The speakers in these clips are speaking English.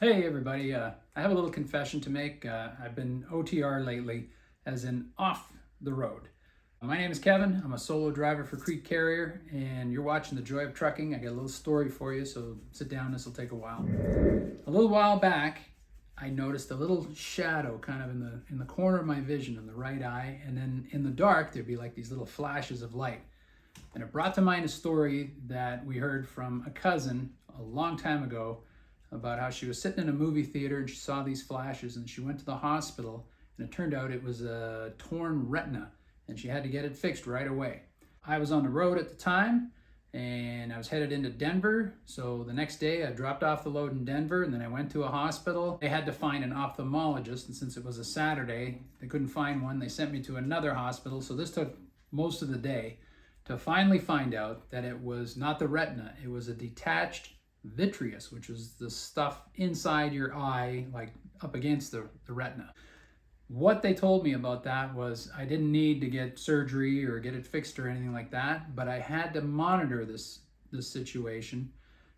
Hey everybody, I have a little confession to make. I've been OTR lately, as in off the road. My name is Kevin. I'm a solo driver for CRETE Carrier, and you're watching The Joy of Trucking. I got a little story for you, so sit down, this will take a while. A little while back, I noticed a little shadow kind of in the corner of my vision in the right eye, and then in the dark, there'd be like these little flashes of light. And it brought to mind a story that we heard from a cousin a long time ago, about how she was sitting in a movie theater and she saw these flashes and she went to the hospital, and it turned out it was a torn retina and she had to get it fixed right away. I was on the road at the time and I was headed into Denver, so the next day I dropped off the load in Denver and then I went to a hospital. They had to find an ophthalmologist, and since it was a Saturday they couldn't find one. They sent me to another hospital, so this took most of the day to finally find out that it was not the retina, it was a detached vitreous, which was the stuff inside your eye, like up against the retina. What they told me about that was I didn't need to get surgery or get it fixed or anything like that, but I had to monitor this situation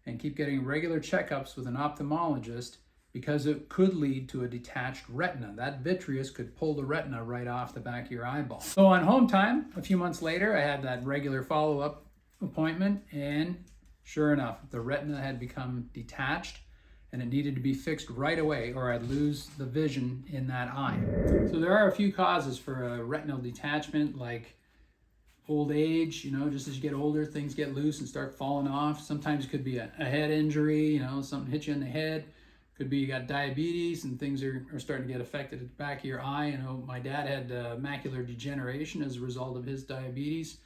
and keep getting regular checkups with an ophthalmologist, because it could lead to a detached retina. That vitreous could pull the retina right off the back of your eyeball. So on home time, a few months later, I had that regular follow-up appointment, and sure enough, the retina had become detached and it needed to be fixed right away or I'd lose the vision in that eye. So there are a few causes for a retinal detachment, like old age, just as you get older, things get loose and start falling off. Sometimes it could be a head injury, something hit you in the head. Could be you got diabetes and things are starting to get affected at the back of your eye. My dad had macular degeneration as a result of his diabetes.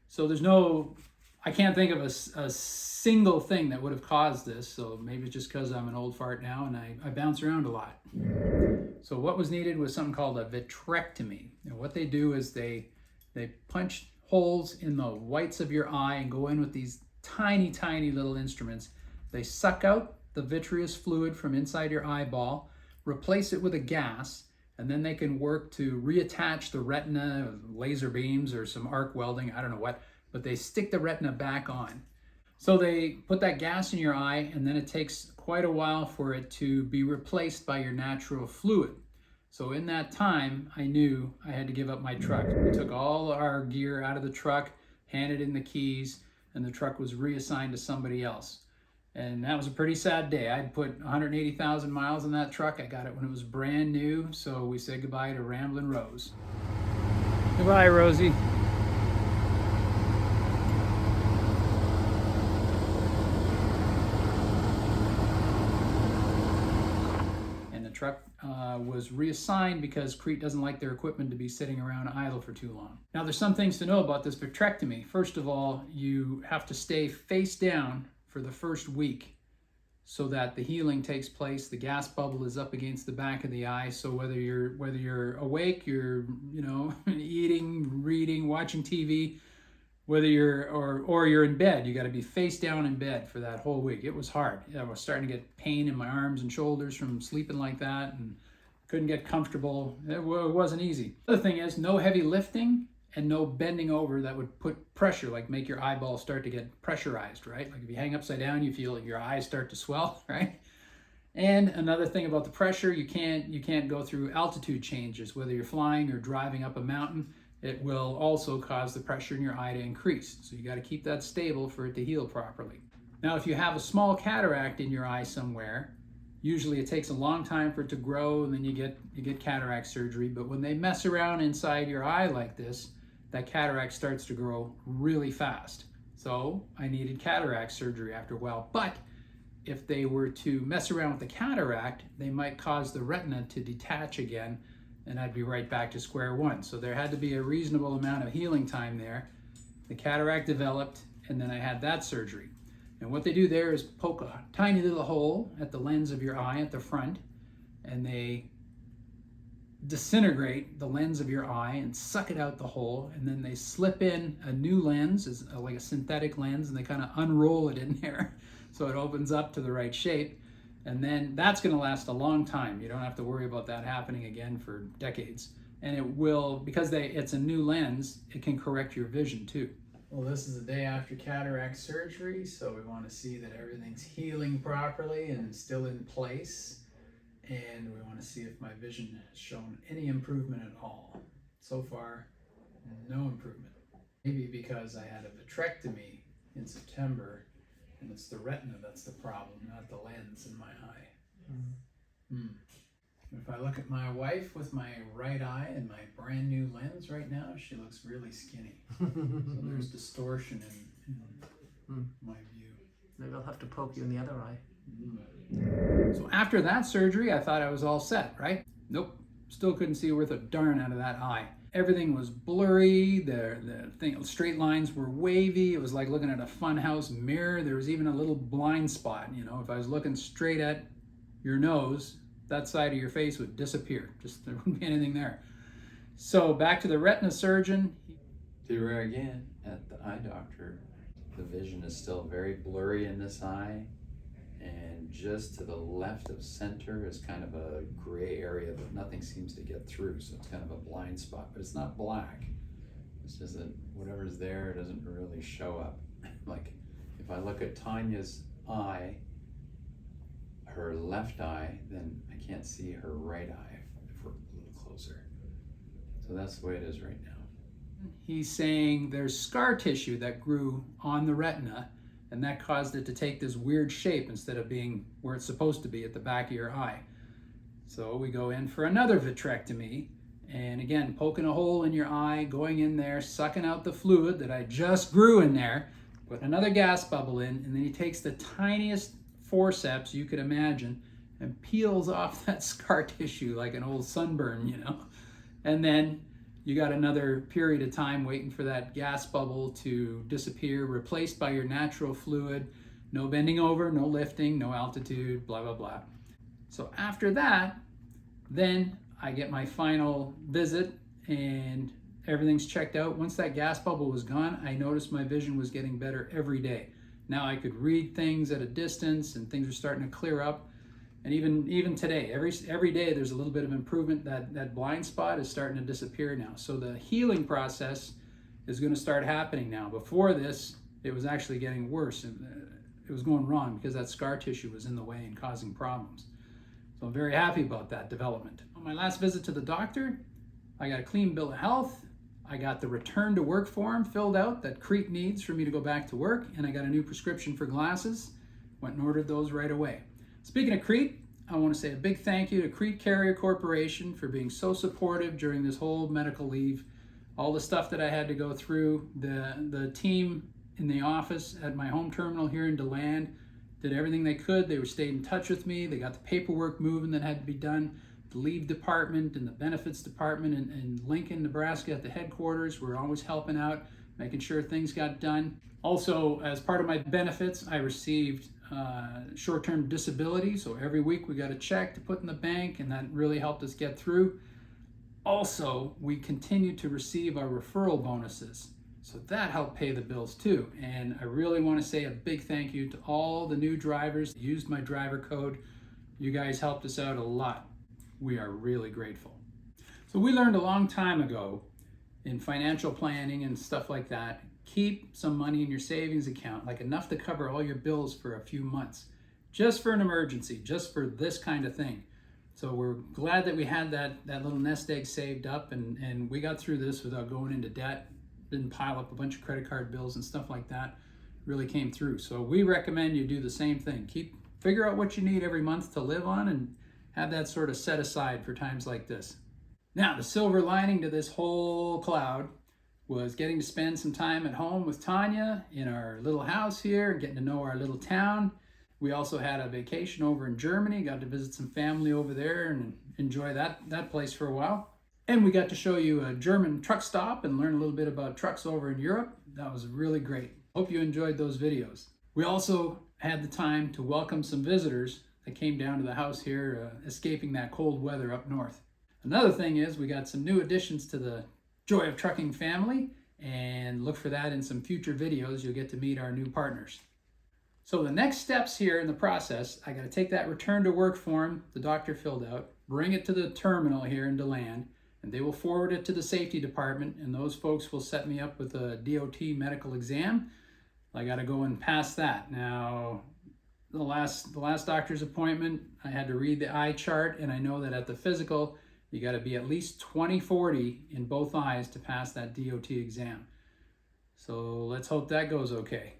So I can't think of a single thing that would have caused this, so maybe it's just because I'm an old fart now and I bounce around a lot. So what was needed was something called a vitrectomy. And what they do is they punch holes in the whites of your eye and go in with these tiny, tiny little instruments. They suck out the vitreous fluid from inside your eyeball, replace it with a gas, and then they can work to reattach the retina with laser beams or some arc welding, I don't know what, but they stick the retina back on. So they put that gas in your eye, and then it takes quite a while for it to be replaced by your natural fluid. So in that time, I knew I had to give up my truck. We took all our gear out of the truck, handed in the keys, and the truck was reassigned to somebody else. And that was a pretty sad day. I'd put 180,000 miles in that truck. I got it when it was brand new, so we said goodbye to Ramblin' Rose. Goodbye, Rosie. Truck was reassigned because CRETE doesn't like their equipment to be sitting around idle for too long. Now there's some things to know about this vitrectomy. First of all, you have to stay face down for the first week so that the healing takes place. The gas bubble is up against the back of the eye, so whether you're awake, you're eating, reading, watching TV, whether you're in bed, you got to be face down in bed for that whole week. It was hard. I was starting to get pain in my arms and shoulders from sleeping like that, and couldn't get comfortable. It wasn't easy. The other thing is no heavy lifting and no bending over that would put pressure, like make your eyeballs start to get pressurized, right? Like if you hang upside down, you feel like your eyes start to swell, right? And another thing about the pressure, you can't go through altitude changes, whether you're flying or driving up a mountain. It will also cause the pressure in your eye to increase. So you got to keep that stable for it to heal properly. Now, if you have a small cataract in your eye somewhere, usually it takes a long time for it to grow, and then you get cataract surgery. But when they mess around inside your eye like this, that cataract starts to grow really fast. So I needed cataract surgery after a while. But if they were to mess around with the cataract, they might cause the retina to detach again, and I'd be right back to square one. So there had to be a reasonable amount of healing time there. The cataract developed, and then I had that surgery. And what they do there is poke a tiny little hole at the lens of your eye at the front, and they disintegrate the lens of your eye and suck it out the hole, and then they slip in a new lens, like a synthetic lens, and they kind of unroll it in there so it opens up to the right shape. And then that's going to last a long time. You don't have to worry about that happening again for decades. And it will, because it's a new lens, it can correct your vision too. Well, this is the day after cataract surgery, so we want to see that everything's healing properly and still in place. And we want to see if my vision has shown any improvement at all. So far, no improvement. Maybe because I had a vitrectomy in September, and it's the retina that's the problem, not the lens in my eye. If I look at my wife with my right eye and my brand new lens right now, she looks really skinny. So there's distortion in my view. Maybe I'll have to poke you in the other eye. So after that surgery, I thought I was all set, right? Nope, still couldn't see worth a darn out of that eye. Everything was blurry, the straight lines were wavy. It was like looking at a funhouse mirror. There was even a little blind spot. You know, if I was looking straight at your nose, that side of your face would disappear. Just there wouldn't be anything there. So back to the retina surgeon. Here again at the eye doctor. The vision is still very blurry in this eye, and just to the left of center is kind of a gray area that nothing seems to get through, so it's kind of a blind spot, but it's not black. It's just that whatever's there doesn't really show up. Like if I look at Tanya's eye, her left eye, then I can't see her right eye if we're a little closer. So that's the way it is right now. He's saying there's scar tissue that grew on the retina, and that caused it to take this weird shape instead of being where it's supposed to be at the back of your eye. So we go in for another vitrectomy, and again, poking a hole in your eye, going in there, sucking out the fluid that I just grew in there, put another gas bubble in, and then he takes the tiniest forceps you could imagine and peels off that scar tissue like an old sunburn, you know. And then you got another period of time waiting for that gas bubble to disappear, replaced by your natural fluid. No bending over, no lifting, no altitude, blah, blah, blah. So after that, then I get my final visit and everything's checked out. Once that gas bubble was gone, I noticed my vision was getting better every day. Now I could read things at a distance and things are starting to clear up. And even today, every day there's a little bit of improvement. That blind spot is starting to disappear now. So the healing process is going to start happening now. Before this, it was actually getting worse. It was going wrong because that scar tissue was in the way and causing problems. So I'm very happy about that development. On my last visit to the doctor, I got a clean bill of health. I got the return to work form filled out that CRETE needs for me to go back to work, and I got a new prescription for glasses. Went and ordered those right away. Speaking of CRETE, I want to say a big thank you to CRETE Carrier Corporation for being so supportive during this whole medical leave. All the stuff that I had to go through, the team in the office at my home terminal here in DeLand did everything they could. They stayed in touch with me. They got the paperwork moving that had to be done. The leave department and the benefits department in Lincoln, Nebraska at the headquarters were always helping out, making sure things got done. Also, as part of my benefits, I received short-term disability. So every week we got a check to put in the bank, and that really helped us get through. Also, we continue to receive our referral bonuses. So that helped pay the bills too. And I really want to say a big thank you to all the new drivers that used my driver code. You guys helped us out a lot. We are really grateful. So we learned a long time ago in financial planning and stuff like that, keep some money in your savings account, like enough to cover all your bills for a few months, just for an emergency, just for this kind of thing. So we're glad that we had that little nest egg saved up, and we got through this without going into debt, didn't pile up a bunch of credit card bills and stuff like that. Really came through. So we recommend you do the same thing. Figure out what you need every month to live on and have that sort of set aside for times like this. Now, the silver lining to this whole cloud was getting to spend some time at home with Tanya in our little house here, getting to know our little town. We also had a vacation over in Germany, got to visit some family over there and enjoy that place for a while. And we got to show you a German truck stop and learn a little bit about trucks over in Europe. That was really great. Hope you enjoyed those videos. We also had the time to welcome some visitors that came down to the house here, escaping that cold weather up north. Another thing is we got some new additions to the Joy of Trucking family, and look for that in some future videos. You'll get to meet our new partners. So the next steps here in the process, I got to take that return to work form the doctor filled out, bring it to the terminal here in DeLand, and they will forward it to the safety department, and those folks will set me up with a DOT medical exam. I got to go and pass that. Now, the last doctor's appointment, I had to read the eye chart, and I know that at the physical, you got to be at least 20/40 in both eyes to pass that DOT exam. So let's hope that goes okay.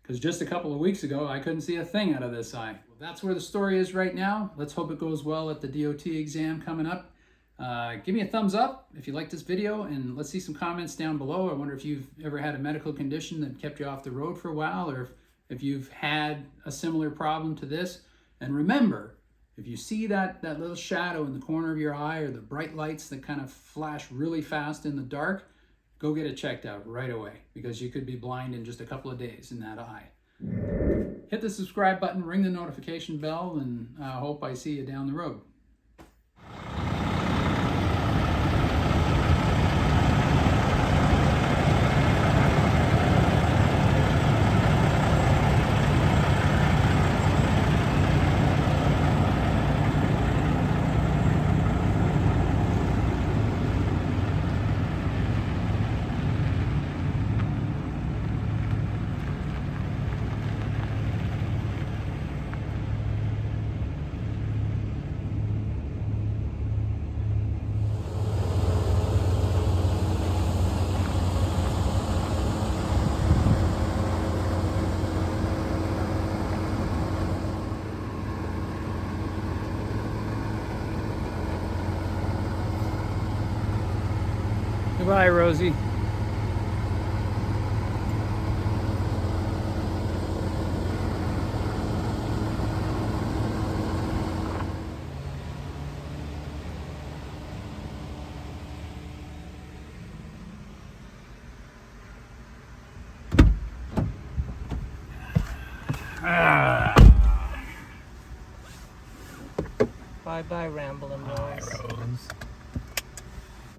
Because just a couple of weeks ago, I couldn't see a thing out of this eye. Well, that's where the story is right now. Let's hope it goes well at the DOT exam coming up. Give me a thumbs up if you like this video, and let's see some comments down below. I wonder if you've ever had a medical condition that kept you off the road for a while, or if you've had a similar problem to this. And remember, if you see that little shadow in the corner of your eye, or the bright lights that kind of flash really fast in the dark, go get it checked out right away, because you could be blind in just a couple of days in that eye. Hit the subscribe button, ring the notification bell, and I hope I see you down the road. Goodbye, Rosie. Bye-bye, Rambling Rose. Rose.